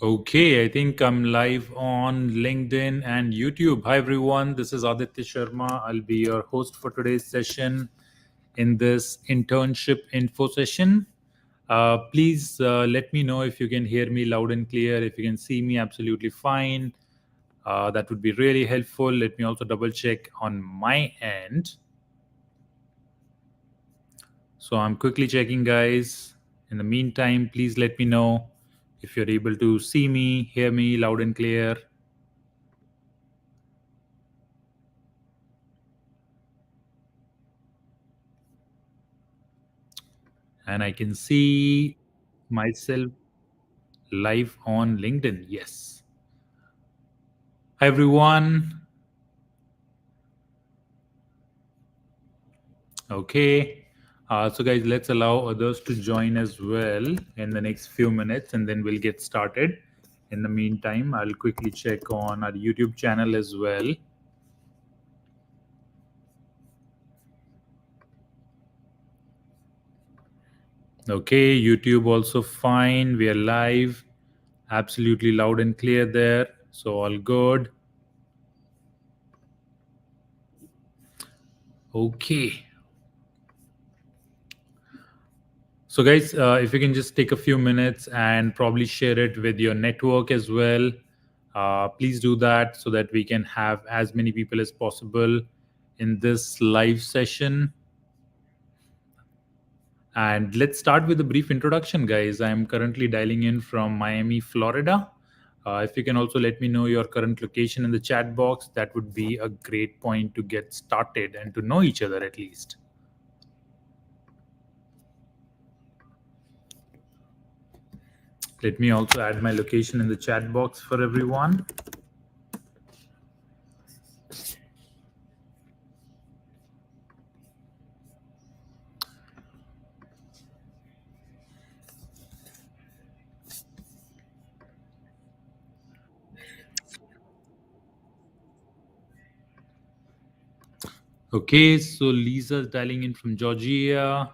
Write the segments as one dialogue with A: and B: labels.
A: Okay, I think I'm live on LinkedIn and YouTube. Hi, everyone. This is Aditya Sharma. I'll be your host for today's session in this internship info session. Please let me know if you can hear me loud and clear. If you can see me, absolutely fine. That would be really helpful. Let me also double check on my end. So I'm quickly checking, guys. In the meantime, please let me know if you're able to see me, hear me loud and clear. And I can see myself live on LinkedIn. Yes. Hi, everyone. Okay. So, guys, let's allow others to join as well in the next few minutes and then we'll get started. In the meantime, I'll quickly check on our YouTube channel as well. Okay, YouTube also fine. We are live, absolutely loud and clear there. So, all good. Okay. So, guys, if you can just take a few minutes and probably share it with your network as well, please do that so that we can have as many people as possible in this live session. And let's start with a brief introduction, guys. I'm currently dialing in from Miami, Florida. If you can also let me know your current location in the chat box, that would be a great point to get started and to know each other at least. Let me also add my location in the chat box for everyone. Okay, so Lisa's dialing in from Georgia.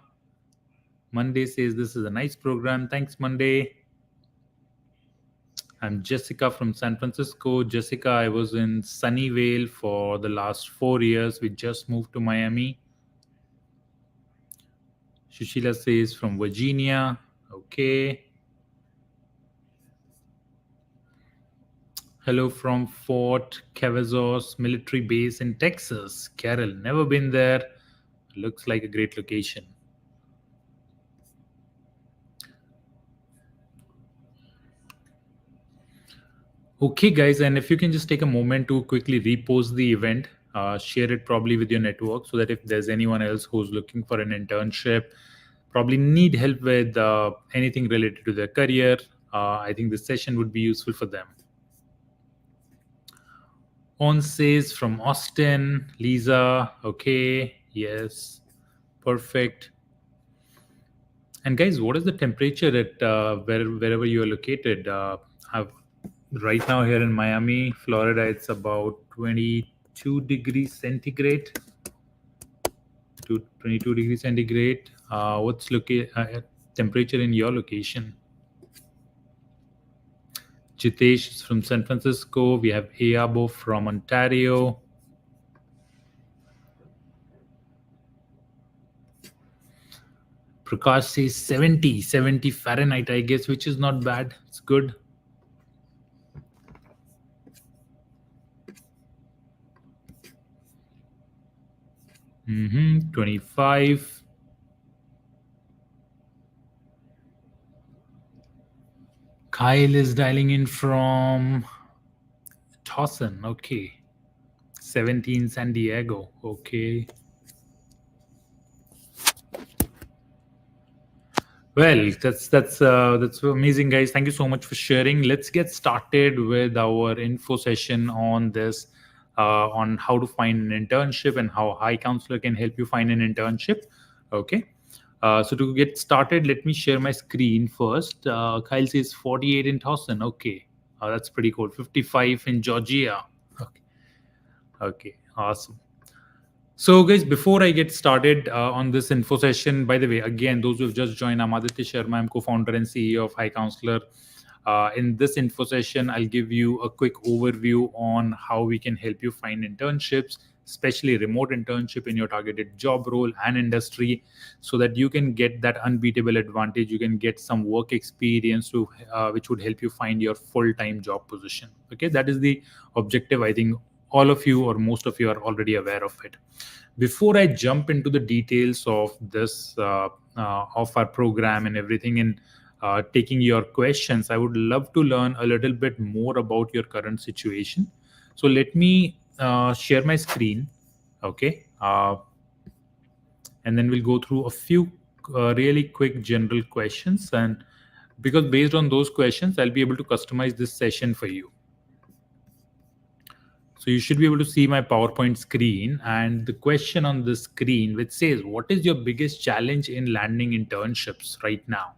A: Monday says this is a nice program. Thanks, Monday. I'm Jessica from San Francisco. Jessica, I was in Sunnyvale for the last 4 years. We just moved to Miami. Shushila says from Virginia. Okay. Hello from Fort Cavazos military base in Texas. Carol, never been there. Looks like a great location. Okay, guys, and if you can just take a moment to quickly repost the event, share it probably with your network so that if there's anyone else who's looking for an internship, probably need help with anything related to their career, I think this session would be useful for them. On says from Austin, Lisa, okay, yes, perfect. And guys, what is the temperature at wherever you are located? I've right now here in Miami, Florida, it's about 22 degrees centigrade to 22 degrees centigrade. What's temperature in your location? Jitesh is from San Francisco. We have Ayabo from Ontario. Prakash says 70 Fahrenheit, I guess, which is not bad. It's good. 25. Kyle is dialing in from Towson. Okay. 17 San Diego. Okay. Well, that's amazing, guys. Thank you so much for sharing. Let's get started with our info session on this, on how to find an internship and how HiCounselor can help you find an internship. Okay. So to get started, let me share my screen first. Kyle says 48 in Towson. Okay, that's pretty cool. 55 in Georgia. Okay, okay, awesome. So, guys, before I get started on this info session, by the way, again, those who have just joined, I'm Aditya Sharma. I'm co-founder and CEO of HiCounselor. In this info session, I'll give you a quick overview on how we can help you find internships, especially remote internship in your targeted job role and industry, so that you can get that unbeatable advantage. You can get some work experience to which would help you find your full-time job position. Okay, that is the objective. I think all of you or most of you are already aware of it. Before I jump into the details of this of our program and everything, and taking your questions, I would love to learn a little bit more about your current situation. So let me share my screen. Okay, and then we'll go through a few really quick general questions, and because based on those questions, I'll be able to customize this session for you. So you should be able to see my PowerPoint screen, and the question on the screen which says, what is your biggest challenge in landing internships right now?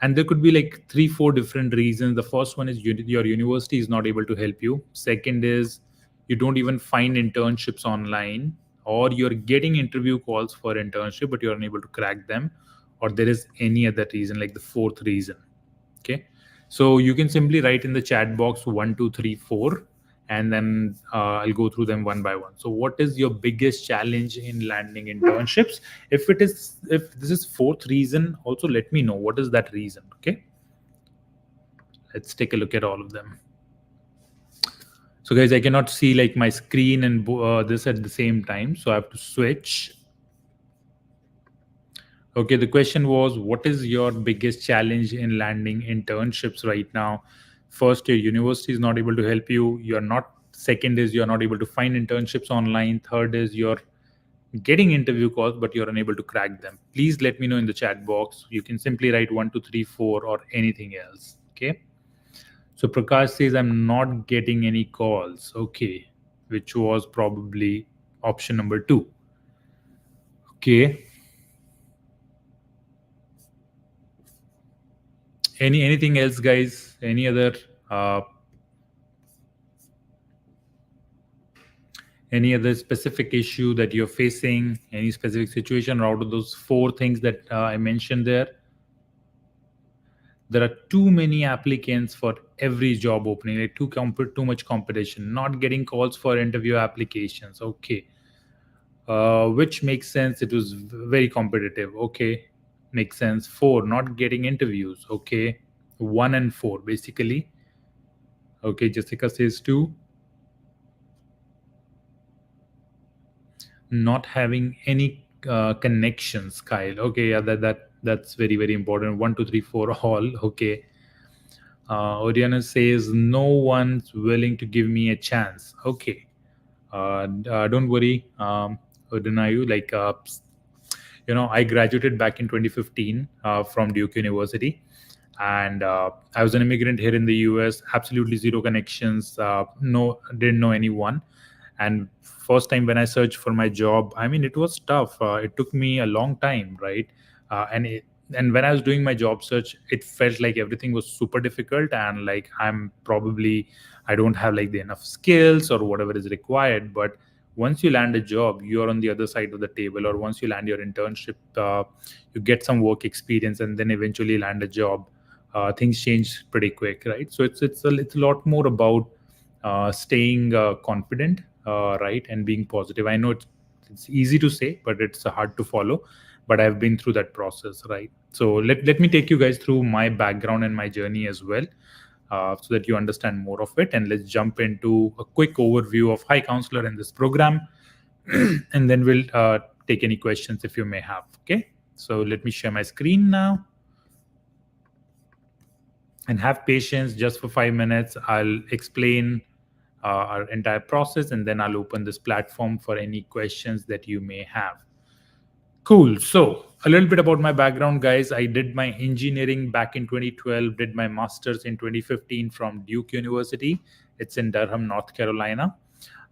A: And there could be like 3 4 different reasons. The first one is your university is not able to help you. Second is you don't even find internships online, or you're getting interview calls for internship but you're unable to crack them, or there is any other reason, like the fourth reason. Okay, so you can simply write in the chat box 1 2 3 4, and then I'll go through them one by one. So what is your biggest challenge in landing internships? If this is fourth reason, also let me know what is that reason. Okay, let's take a look at all of them. So guys, I cannot see like my screen and this at the same time, so I have to switch. Okay, the question was, what is your biggest challenge in landing internships right now? First, your university is not able to help you. You're not. Second is you're not able to find internships online. Third is you're getting interview calls, but you're unable to crack them. Please let me know in the chat box. You can simply write 1 2 3 4 or anything else. Okay. So Prakash says I'm not getting any calls. Okay, which was probably option number 2. Okay. Anything else, guys? Any other uh, any other specific issue that you're facing? Any specific situation out of those 4 things that I mentioned there? There are too many applicants for every job opening, like too much competition. Not getting calls for interview applications. Okay, which makes sense. It was very competitive. Okay, makes sense. 4, not getting interviews. Okay, 1 and 4 basically. Okay, Jessica says 2. Not having any connections, Kyle. Okay, yeah, that's very very important. 1 2 3 4 all. Okay. Oriana says no one's willing to give me a chance. Okay. Don't worry, Udanayu. Like, I graduated back in 2015 from Duke University, and I was an immigrant here in the US. Absolutely zero connections. No, didn't know anyone. And first time when I searched for my job, I mean, it was tough. It took me a long time, right? And when I was doing my job search, it felt like everything was super difficult, and like I don't have like the enough skills or whatever is required. But once you land a job, you're on the other side of the table, or once you land your internship, you get some work experience, and then eventually land a job. Things change pretty quick, right? So it's a lot more about staying confident, right, and being positive. I know it's easy to say, but it's hard to follow. But I've been through that process, right? So let me take you guys through my background and my journey as well, so that you understand more of it. And let's jump into a quick overview of HiCounselor in this program, and then we'll take any questions if you may have. Okay, so let me share my screen now. And have patience, just for 5 minutes. I'll explain our entire process, and then I'll open this platform for any questions that you may have. Cool. So a little bit about my background, guys. I did my engineering back in 2012, did my master's in 2015 from Duke University. It's in Durham, North Carolina.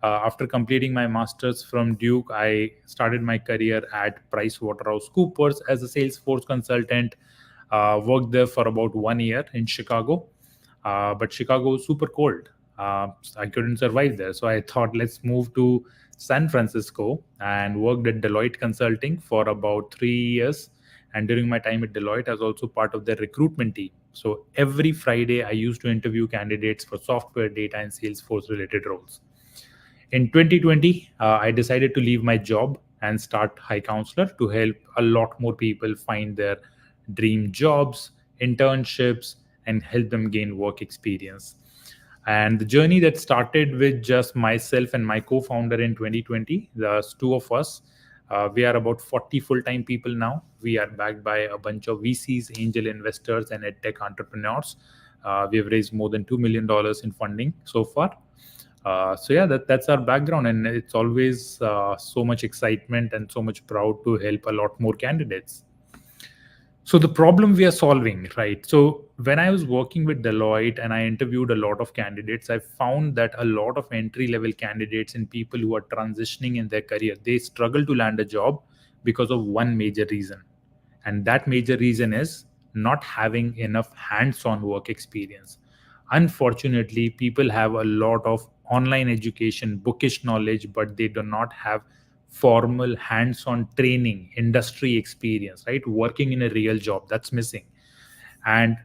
A: After completing my master's from Duke, I started my career at PricewaterhouseCoopers as a Salesforce consultant. Worked there for about 1 year in Chicago, but Chicago was super cold. So I couldn't survive there. So I thought, let's move to San Francisco, and worked at Deloitte Consulting for about 3 years. And during my time at Deloitte, I was also part of their recruitment team. So every Friday, I used to interview candidates for software, data, and Salesforce related roles. In 2020, I decided to leave my job and start HiCounselor to help a lot more people find their dream jobs, internships, and help them gain work experience. And the journey that started with just myself and my co-founder in 2020, the two of us, we are about 40 full-time people now. We are backed by a bunch of VCs, angel investors, and edtech entrepreneurs. We have raised more than $2 million in funding so far. So yeah, that's our background, and it's always so much excitement and so much proud to help a lot more candidates. So the problem we are solving, right? So when I was working with Deloitte and I interviewed a lot of candidates, I found that a lot of entry level candidates and people who are transitioning in their career, they struggle to land a job because of one major reason. And that major reason is not having enough hands-on work experience. Unfortunately, people have a lot of online education, bookish knowledge, but they do not have formal hands-on training, industry experience, right? Working in a real job, that's missing. And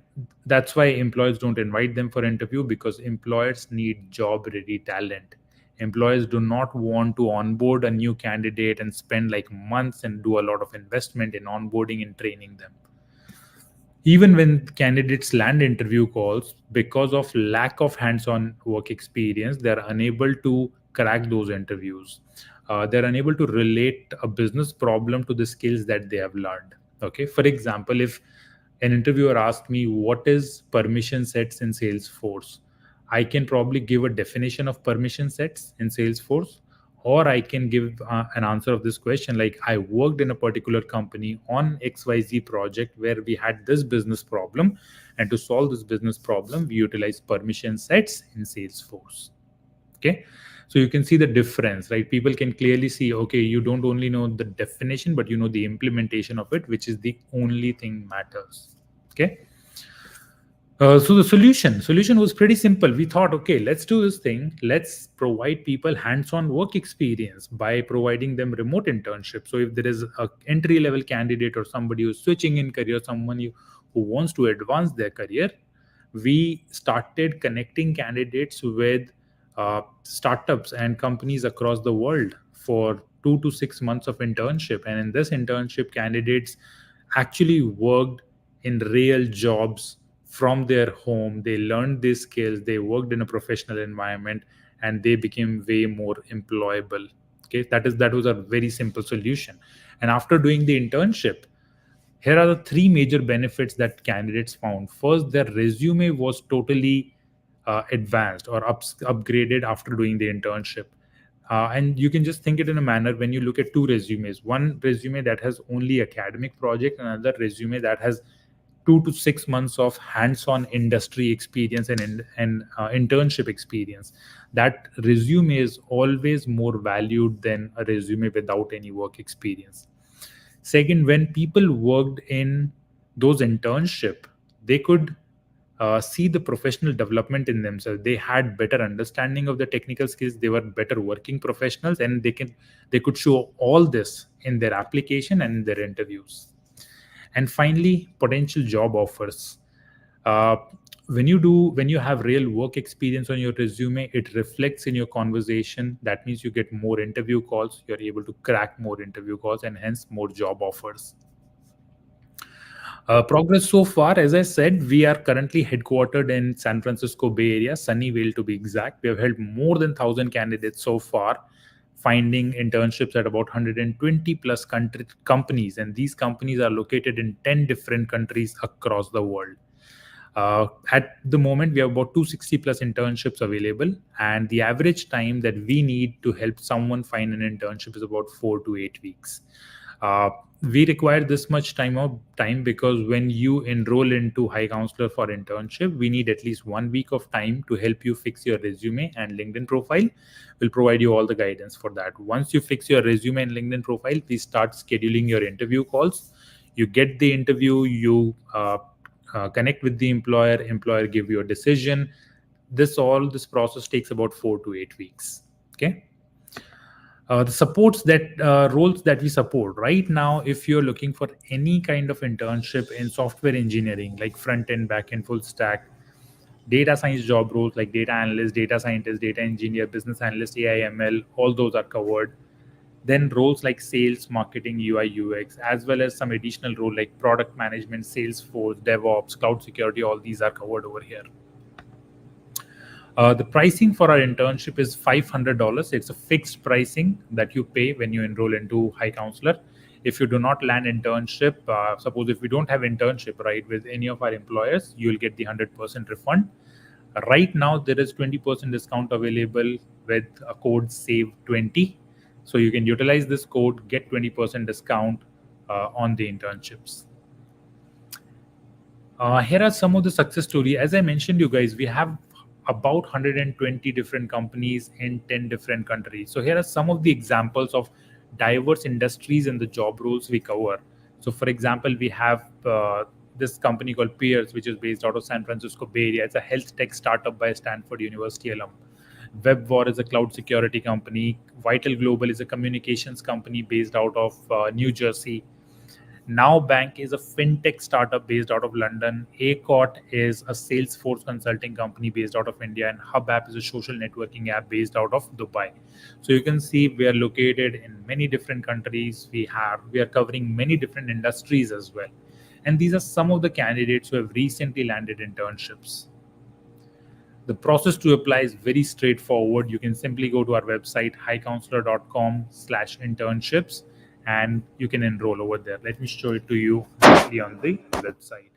A: that's why employers don't invite them for interview, because employers need job ready talent. Employers do not want to onboard a new candidate and spend like months and do a lot of investment in onboarding and training them. Even when candidates land interview calls, because of lack of hands-on work experience, they're unable to crack those interviews. They're unable to relate a business problem to the skills that they have learned. Okay, for example, if an interviewer asked me what is permission sets in Salesforce, I can probably give a definition of permission sets in Salesforce, or I can give an answer of this question like, I worked in a particular company on XYZ project where we had this business problem, and to solve this business problem we utilized permission sets in Salesforce. Okay, so you can see the difference, right? People can clearly see, okay, you don't only know the definition, but you know the implementation of it, which is the only thing matters. Okay. So the solution was pretty simple. We thought, okay, let's do this thing. Let's provide people hands-on work experience by providing them remote internships. So if there is a entry-level candidate or somebody who's switching in career, who wants to advance their career, we started connecting candidates with startups and companies across the world for 2 to 6 months of internship. And in this internship, candidates actually worked in real jobs from their home. They learned these skills, they worked in a professional environment, and they became way more employable. Okay, that was a very simple solution. And after doing the internship, here are the three major benefits that candidates found. First, their resume was totally advanced or upgraded after doing the internship. And you can just think it in a manner when you look at two resumes, one resume that has only academic project, another resume that has 2 to 6 months of hands-on industry experience and internship experience. That resume is always more valued than a resume without any work experience. Second, when people worked in those internship, they could see the professional development in themselves. They had better understanding of the technical skills. They were better working professionals, and they could show all this in their application and in their interviews. And finally, potential job offers. Uh, when you have real work experience on your resume, it reflects in your conversation. That means you get more interview calls. You're able to crack more interview calls, and hence more job offers. Progress so far, as I said, we are currently headquartered in San Francisco Bay Area, Sunnyvale to be exact. We have helped more than 1,000 candidates so far, finding internships at about 120 plus companies, and these companies are located in 10 different countries across the world. At the moment, we have about 260 plus internships available, and the average time that we need to help someone find an internship is about 4 to 8 weeks. Uh, we require this much time because when you enroll into HiCounselor for internship, we need at least 1 week of time to help you fix your resume and LinkedIn profile. We'll provide you all the guidance for that. Once you fix your resume and LinkedIn profile, we start scheduling your interview calls. You get the interview, you connect with the employer give you a decision. This process takes about 4 to 8 weeks. Okay. The supports that roles that we support right now, if you're looking for any kind of internship in software engineering, like front end, back end, full stack, data science job roles like data analyst, data scientist, data engineer, business analyst, AI/ML, all those are covered. Then roles like sales, marketing, UI/UX, as well as some additional role like product management, Salesforce, DevOps, cloud security, all these are covered over here. The pricing for our internship is $500. It's a fixed pricing that you pay when you enroll into HiCounselor. If you do not land internship, suppose if we don't have internship right with any of our employers, you will get the 100% refund. Right now, there is 20% discount available with a code SAVE20. So you can utilize this code, get 20% discount on the internships. Here are some of the success story. As I mentioned, you guys, we have about 120 different companies in 10 different countries. So here are some of the examples of diverse industries and the job roles we cover. So for example, we have this company called Peers, which is based out of San Francisco Bay Area. It's a health tech startup by Stanford University alum. WebWar is a cloud security company. Vital Global is a communications company based out of New Jersey. Now Bank is a fintech startup based out of London. ACOT is a Salesforce consulting company based out of India, and Hub App is a social networking app based out of Dubai. So you can see we are located in many different countries. We are covering many different industries as well. And these are some of the candidates who have recently landed internships. The process to apply is very straightforward. You can simply go to our website, hicounselor.com/internships, and you can enroll over there. Let me show it to you actually on the website.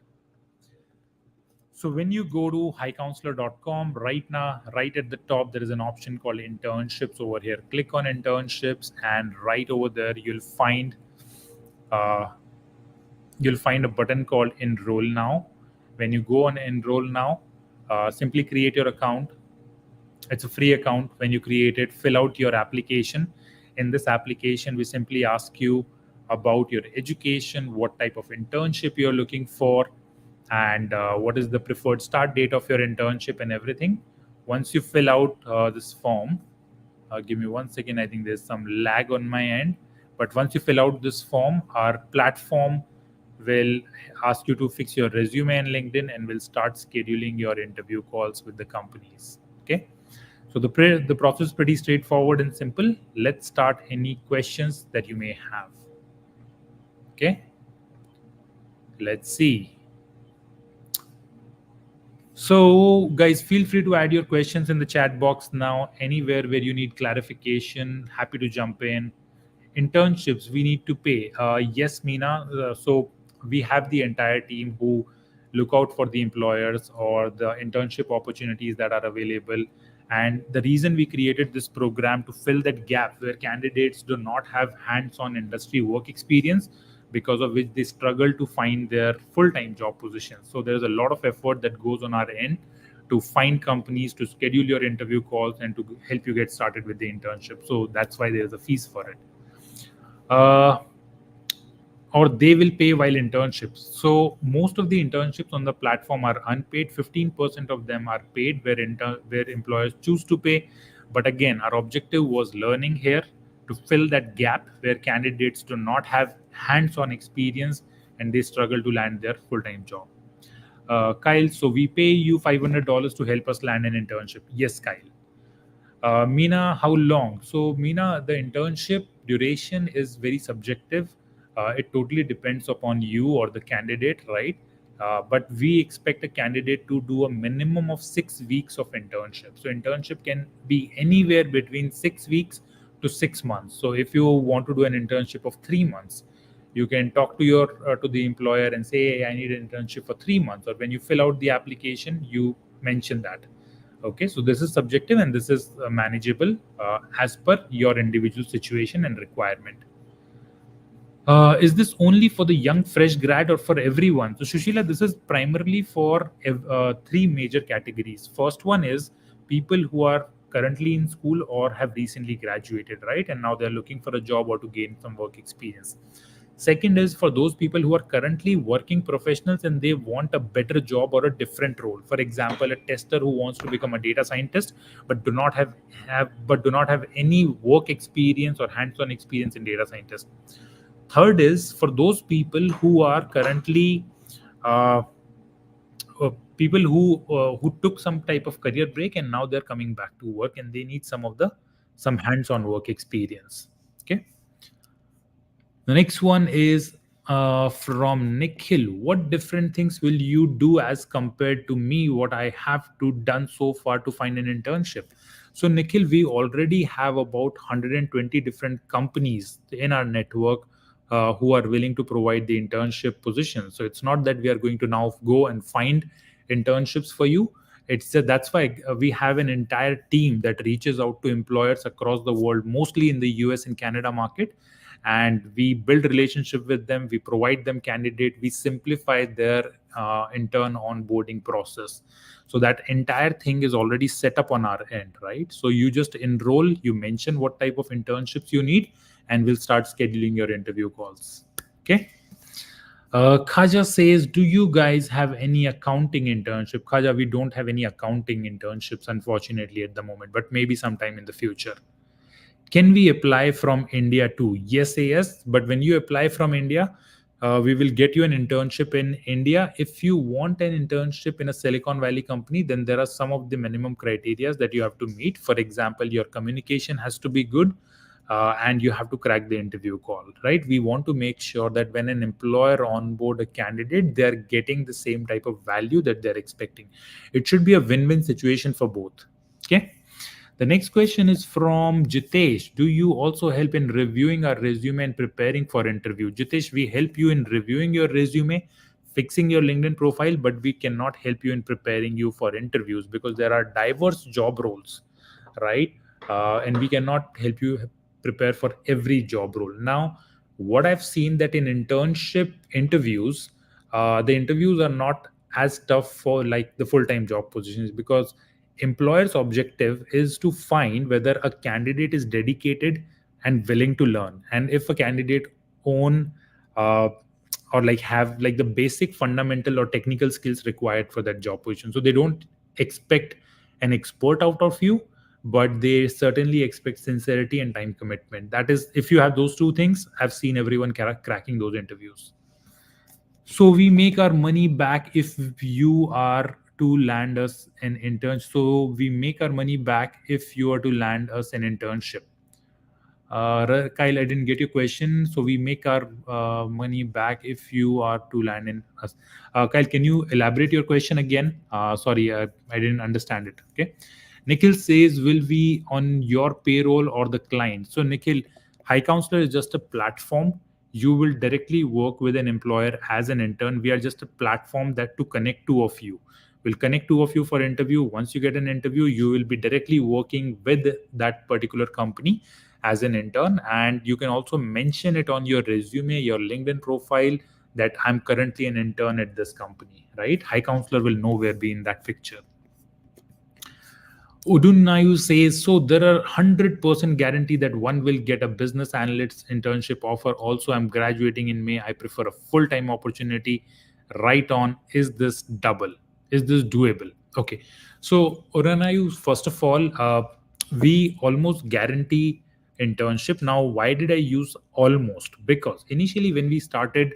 A: So when you go to hicounselor.com right now, right at the top, there is an option called internships over here. Click on internships, and right over there, uh, you'll find a button called enroll now. When you go on enroll now, simply create your account. It's a free account. When you create it, fill out your application. In this application, we simply ask you about your education, what type of internship you're looking for, and what is the preferred start date of your internship and everything. Once you fill out this form, give me 1 second. I think there's some lag on my end. But once you fill out this form, our platform will ask you to fix your resume and LinkedIn, and will start scheduling your interview calls with the companies. Okay. So the process is pretty straightforward and simple. Let's start any questions that you may have. Okay. Let's see. So guys, feel free to add your questions in the chat box now. Anywhere where you need clarification, happy to jump in. Internships, we need to pay. Yes, Meena. So we have the entire team who look out for the employers or the internship opportunities that are available. And the reason we created this program to fill that gap where candidates do not have hands-on industry work experience, because of which they struggle to find their full-time job positions. So there's a lot of effort that goes on our end to find companies to schedule your interview calls and to help you get started with the internship. So that's why there's a fees for it. Or they will pay while internships. So most of the internships on the platform are unpaid. 15% of them are paid where employers choose to pay. But again, our objective was learning here to fill that gap where candidates do not have hands-on experience and they struggle to land their full-time job. Kyle, so we pay you $500 to help us land an internship. Yes, Kyle. Meena, how long? So, Meena, the internship duration is very subjective. It totally depends upon you or the candidate, right? But we expect a candidate to do a minimum of 6 weeks of internship. So, internship can be anywhere between 6 weeks to 6 months. So, if you want to do an internship of 3 months, you can talk to the employer and say, hey, I need an internship for 3 months. Or when you fill out the application, you mention that. Okay, so this is subjective and this is manageable as per your individual situation and requirement. Is this only for the young fresh grad or for everyone? So Shushila, this is primarily for 3 major categories. First one is people who are currently in school or have recently graduated, right? And now they're looking for a job or to gain some work experience. Second is for those people who are currently working professionals and they want a better job or a different role. For example, a tester who wants to become a data scientist but do not have any work experience or hands-on experience in data scientist. Third is for those people who are currently uh, who took some type of career break and now they're coming back to work and they need some hands-on work experience. Okay. The next one is from Nikhil. What different things will you do as compared to me? What I have to done so far to find an internship? So Nikhil, we already have about 120 different companies in our network who are willing to provide the internship position. So it's not that we are going to now go and find internships for you. It's just, that's why we have an entire team that reaches out to employers across the world, mostly in the US and Canada market, and we build relationship with them, we provide them candidate, we simplify their intern onboarding process. So that entire thing is already set up on our end, right? So you just enroll, you mention what type of internships you need, and we'll start scheduling your interview calls. Okay. Khaja says, do you guys have any accounting internship? Khaja, we don't have any accounting internships, unfortunately, at the moment, but maybe sometime in the future. Can we apply from India too? Yes. But when you apply from India, we will get you an internship in India. If you want an internship in a Silicon Valley company, then there are some of the minimum criteria that you have to meet. For example, your communication has to be good, and you have to crack the interview call, right? We want to make sure that when an employer onboard a candidate, they're getting the same type of value that they're expecting. It should be a win-win situation for both. Okay. The next question is from Jitesh. Do you also help in reviewing our resume and preparing for interview? Jitesh, we help you in reviewing your resume, fixing your LinkedIn profile, but we cannot help you in preparing you for interviews because there are diverse job roles, right? And we cannot help you prepare for every job role. Now, what I've seen that in internship interviews, the interviews are not as tough for like the full-time job positions because employer's objective is to find whether a candidate is dedicated and willing to learn, and if a candidate own uh, or like have like the basic fundamental or technical skills required for that job position. So they don't expect an expert out of you, but they certainly expect sincerity and time commitment. That is, if you have those two things, I've seen everyone cracking those interviews. So we make our money back if you are to land us an intern. So we make our money back if you are to land us an internship. Kyle, I didn't get your question. So we make our money back if you are to land in us. Kyle, can you elaborate your question again? Sorry, I didn't understand it. Okay. Nikhil says, will we on your payroll or the client? So Nikhil, HiCounselor is just a platform. You will directly work with an employer as an intern. We are just a platform that to connect two of you. We'll connect two of you for interview. Once you get an interview, you will be directly working with that particular company as an intern, and you can also mention it on your resume, your LinkedIn profile, that I'm currently an intern at this company, right? HiCounselor will nowhere be in that picture. Udunnayu says, so there are 100% guarantee that one will get a business analyst internship offer. Also, I'm graduating in May. I prefer a full-time opportunity. Right on. Is this double? Is this doable? Okay. So Udunnayu, first of all, we almost guarantee internship. Now, why did I use almost? Because initially when we started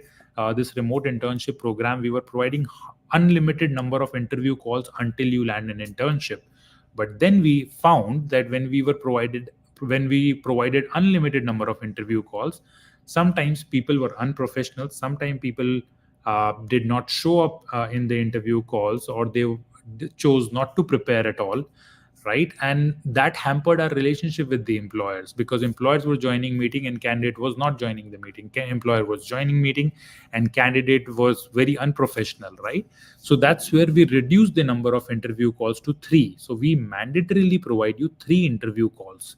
A: this remote internship program, we were providing unlimited number of interview calls until you land an internship. But then we found that when we provided unlimited number of interview calls, sometimes people were unprofessional, sometimes people did not show up in the interview calls, or they chose not to prepare at all, right? And that hampered our relationship with the employers, because employers were joining meeting and candidate was not joining the meeting. Employer was joining meeting and candidate was very unprofessional, right? So that's where we reduced the number of interview calls to 3. So we mandatorily provide you 3 interview calls,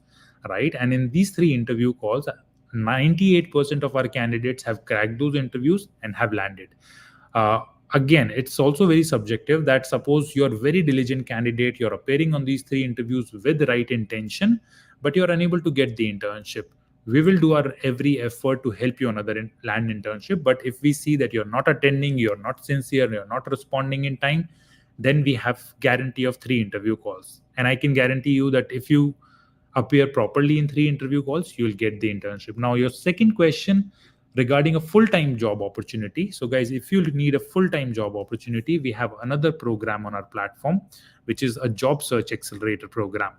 A: right? And in these 3 interview calls, 98% of our candidates have cracked those interviews and have landed. uh, Again, it's also very subjective, that suppose you're very diligent candidate, you're appearing on these 3 interviews with the right intention, but you're unable to get the internship. We will do our every effort to help you another land internship. But if we see that you're not attending, you're not sincere, you're not responding in time, then we have guarantee of 3 interview calls. And I can guarantee you that if you appear properly in 3 interview calls, you'll get the internship. Now, your second question regarding a full-time job opportunity. So, guys, if you need a full-time job opportunity, we have another program on our platform, which is a job search accelerator program.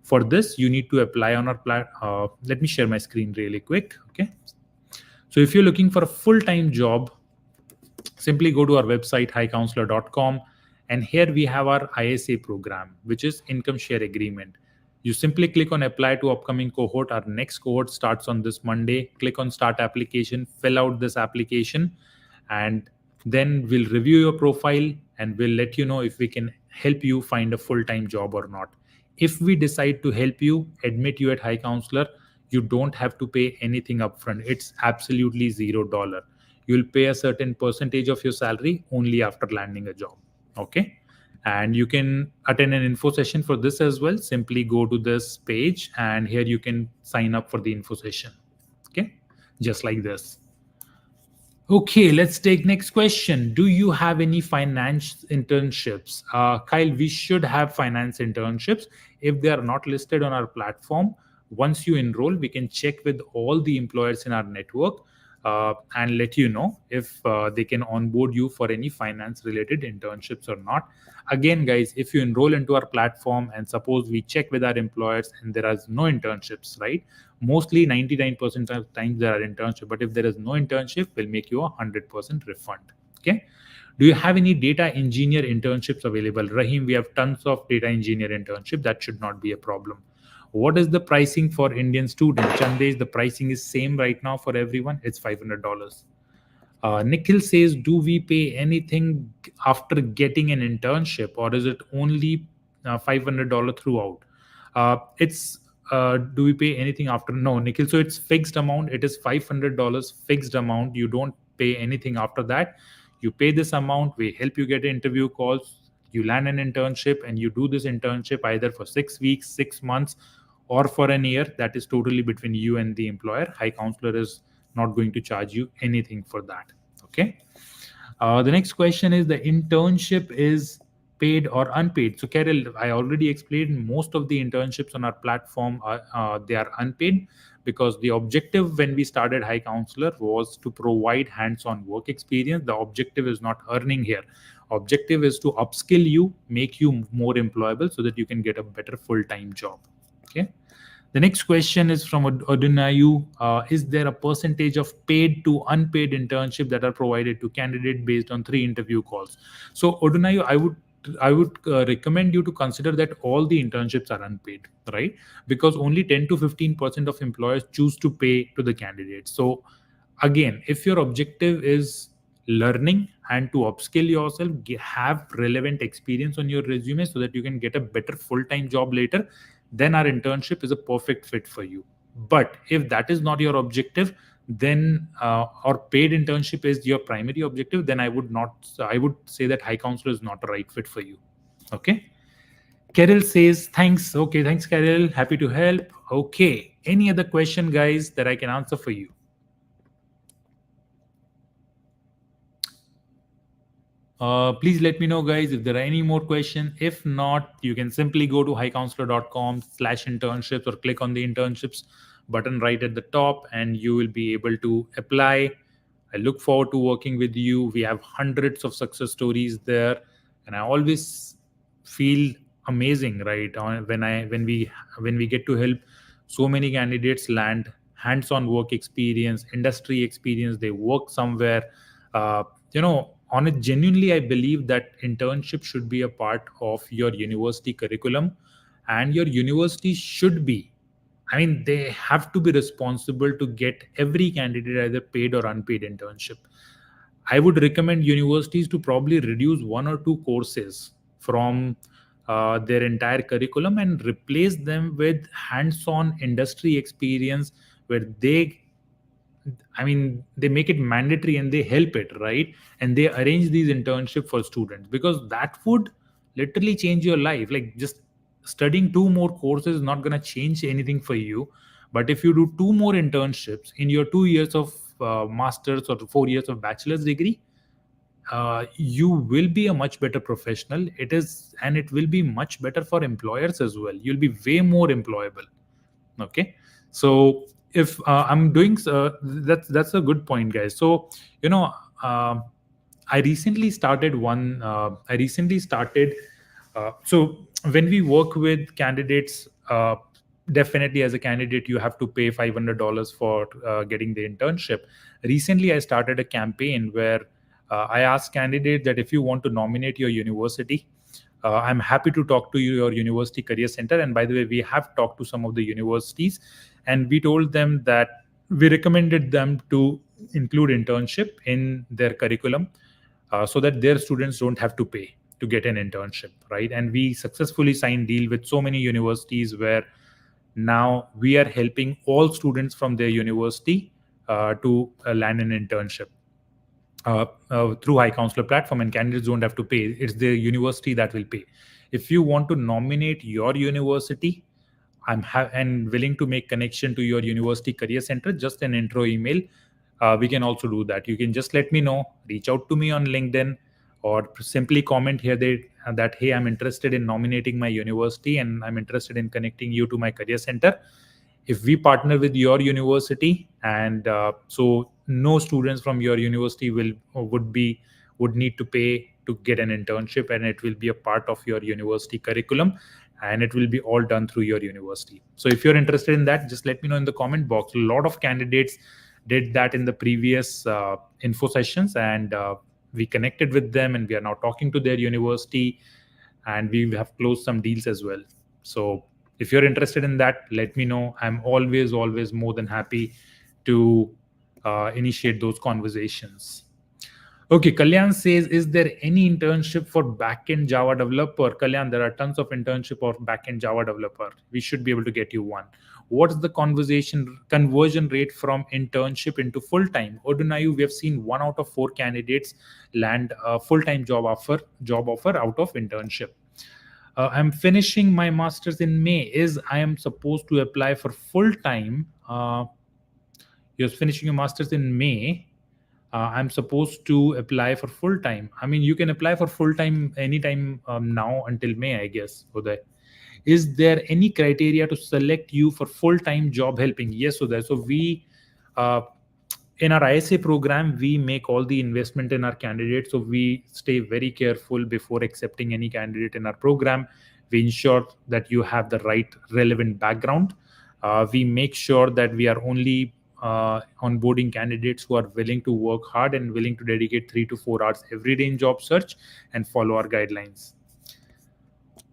A: For this, you need to apply on our let me share my screen really quick. Okay. So if you're looking for a full-time job, simply go to our website, HiCounselor.com, and here we have our ISA program, which is income share agreement. You simply click on apply to upcoming cohort. Our next cohort starts on this Monday. Click on start application, fill out this application, and then we'll review your profile and we'll let you know if we can help you find a full-time job or not. If we decide to help you, admit you at HiCounselor, you don't have to pay anything upfront. It's absolutely $0. You'll pay a certain percentage of your salary only after landing a job. Okay. And you can attend an info session for this as well. Simply go to this page and here you can sign up for the info session. Okay. Just like this. Okay, let's take next question. Do you have any finance internships? Kyle, we should have finance internships. If they are not listed on our platform, once you enroll, we can check with all the employers in our network and let you know if they can onboard you for any finance related internships or not. Again, guys, if you enroll into our platform and suppose we check with our employers and there are no internships, right? Mostly 99% of times there are internships, but if there is no internship, we'll make you 100% refund. Okay. Do you have any data engineer internships available? Rahim, we have tons of data engineer internship. That should not be a problem. What is the pricing for Indian students? Chandesh, the pricing is same right now for everyone. It's $500. Nikhil says, do we pay anything after getting an internship, or is it only $500 throughout? It's Do we pay anything after? No, Nikhil. So it's fixed amount. It is $500 fixed amount. You don't pay anything after that. You pay this amount. We help you get interview calls. You land an internship, and you do this internship either for 6 weeks, 6 months, or for an year. That is totally between you and the employer. HiCounselor is not going to charge you anything for that. Okay. The next question is, the internship is paid or unpaid? So Carol, I already explained most of the internships on our platform they are unpaid, because the objective when we started HiCounselor was to provide hands-on work experience. The objective is not earning here. Objective is to upskill you, make you more employable so that you can get a better full-time job. Okay. The next question is from Odunayu. Is there a percentage of paid to unpaid internship that are provided to candidate based on 3 interview calls? So Odunayu, I would recommend you to consider that all the internships are unpaid, right? Because only 10 to 15% of employers choose to pay to the candidates. So again, if your objective is learning and to upskill yourself, have relevant experience on your resume so that you can get a better full-time job later, then our internship is a perfect fit for you. But if that is not your objective, then or paid internship is your primary objective, then I would say that HiCounselor is not a right fit for you. Okay. Carol says, thanks. Okay, thanks, Carol. Happy to help. Okay. Any other question, guys, that I can answer for you? Please let me know, guys, if there are any more questions. If not, you can simply go to hicounselor.com/internships or click on the internships button right at the top and you will be able to apply. I look forward to working with you. We have hundreds of success stories there, and I always feel amazing, right? When we get to help so many candidates land hands-on work experience, industry experience, they work somewhere. Uh, on it, genuinely, I believe that internship should be a part of your university curriculum, and your university should be, I mean, they have to be responsible to get every candidate either paid or unpaid internship. I would recommend universities to probably reduce 1 or 2 courses from their entire curriculum and replace them with hands-on industry experience where they make it mandatory and they help it, right? And they arrange these internship for students, because that would literally change your life. Like, just studying 2 more courses is not going to change anything for you, But if you do two more internships in your 2 years of master's or 4 years of bachelor's degree, you will be a much better professional. It is, and it will be much better for employers as well. You'll be way more employable. Okay. So if I'm doing that's a good point, guys. So you know, um I recently started one. I recently started. So when we work with candidates, definitely as a candidate, you have to pay $500 for getting the internship. Recently, I started a campaign where I asked candidates that if you want to nominate your university, I'm happy to talk to your university career center. And by the way, we have talked to some of the universities, and we told them that we recommended them to include internship in their curriculum, so that their students don't have to pay to get an internship, right? And we successfully signed deal with so many universities where now we are helping all students from their university to land an internship through HiCounselor platform, and candidates don't have to pay. It's the university that will pay. If you want to nominate your university, and willing to make connection to your university career center, just an intro email. We can also do that. You can just let me know, reach out to me on LinkedIn, or simply comment here that hey, I'm interested in nominating my university and I'm interested in connecting you to my career center. If we partner with your university, and so no students from your university would need to pay to get an internship, and it will be a part of your university curriculum, and it will be all done through your university. So if you're interested in that, just let me know in the comment box. A lot of candidates did that in the previous info sessions, and we connected with them, and we are now talking to their university, and we have closed some deals as well. So if you're interested in that, let me know. I'm always more than happy to initiate those conversations. Okay, Kalyan says, is there any internship for backend Java developer? Kalyan, there are tons of internship of backend Java developer. We should be able to get you one. What's the conversion rate from internship into full time? Odunayu, we have seen 1 out of 4 candidates land a full time job offer out of internship. I'm finishing my master's in May. Is I am supposed to apply for full time? You're finishing your master's in May. I'm supposed to apply for full time. I mean, you can apply for full time anytime now until May, I guess. Uday. Is there any criteria to select you for full time job helping? Yes, Uday. So uh, in our ISA program, we make all the investment in our candidates. So we stay very careful before accepting any candidate in our program. We ensure that you have the right relevant background. We make sure that we are only onboarding candidates who are willing to work hard and willing to dedicate 3 to 4 hours every day in job search and follow our guidelines.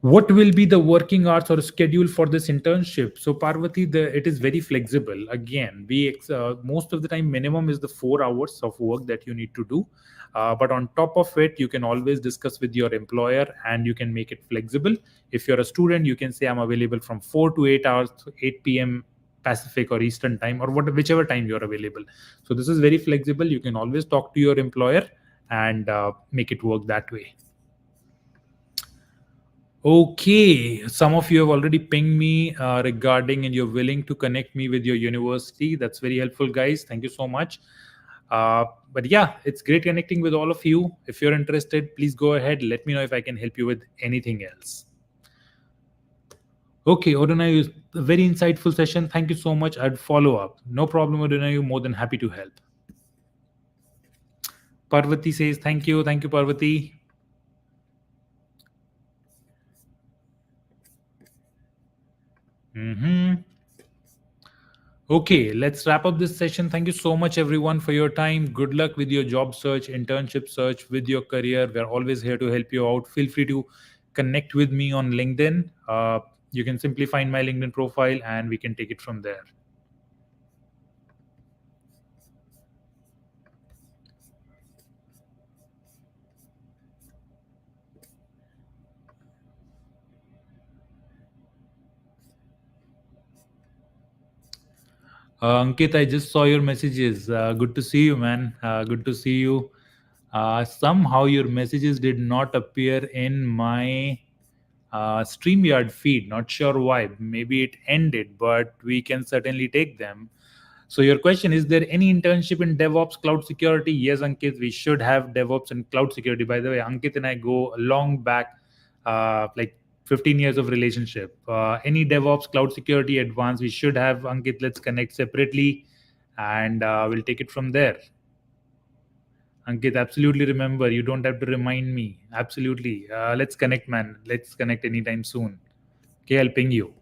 A: What will be the working hours or schedule for this internship? So Parvati, it is very flexible. Again, most of the time minimum is the 4 hours of work that you need to do, but on top of it, you can always discuss with your employer and you can make it flexible. If you're a student, you can say I'm available from 4 to 8 hours, 8 p.m. Pacific or Eastern time, or whichever time you're available. So this is very flexible. You can always talk to your employer and make it work that way. Okay, some of you have already pinged me regarding, and you're willing to connect me with your university. That's very helpful, guys. Thank you so much. But yeah, it's great connecting with all of you. If you're interested, please go ahead. Let me know if I can help you with anything else. Okay, Odunayu, a very insightful session. Thank you so much. I'd follow up. No problem, Odunayu. More than happy to help. Parvati says, thank you. Thank you, Parvati. Okay, let's wrap up this session. Thank you so much, everyone, for your time. Good luck with your job search, internship search, with your career. We're always here to help you out. Feel free to connect with me on LinkedIn. You can simply find my LinkedIn profile and we can take it from there. Ankit, I just saw your messages. Good to see you, man. Good to see you. Somehow your messages did not appear in my StreamYard feed. Not sure why. Maybe it ended, but we can certainly take them. So your question is there any internship in DevOps cloud security? Yes, Ankit, we should have DevOps and cloud security. By the way, Ankit and I go a long back, like 15 years of relationship. Any DevOps cloud security advanced, we should have. Ankit, let's connect separately, and we'll take it from there. Ankit, absolutely remember. You don't have to remind me. Absolutely. Let's connect, man. Let's connect anytime soon. Okay, I'll ping you.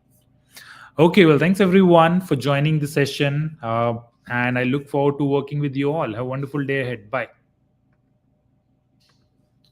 A: Okay, well, thanks everyone for joining the session. And I look forward to working with you all. Have a wonderful day ahead. Bye.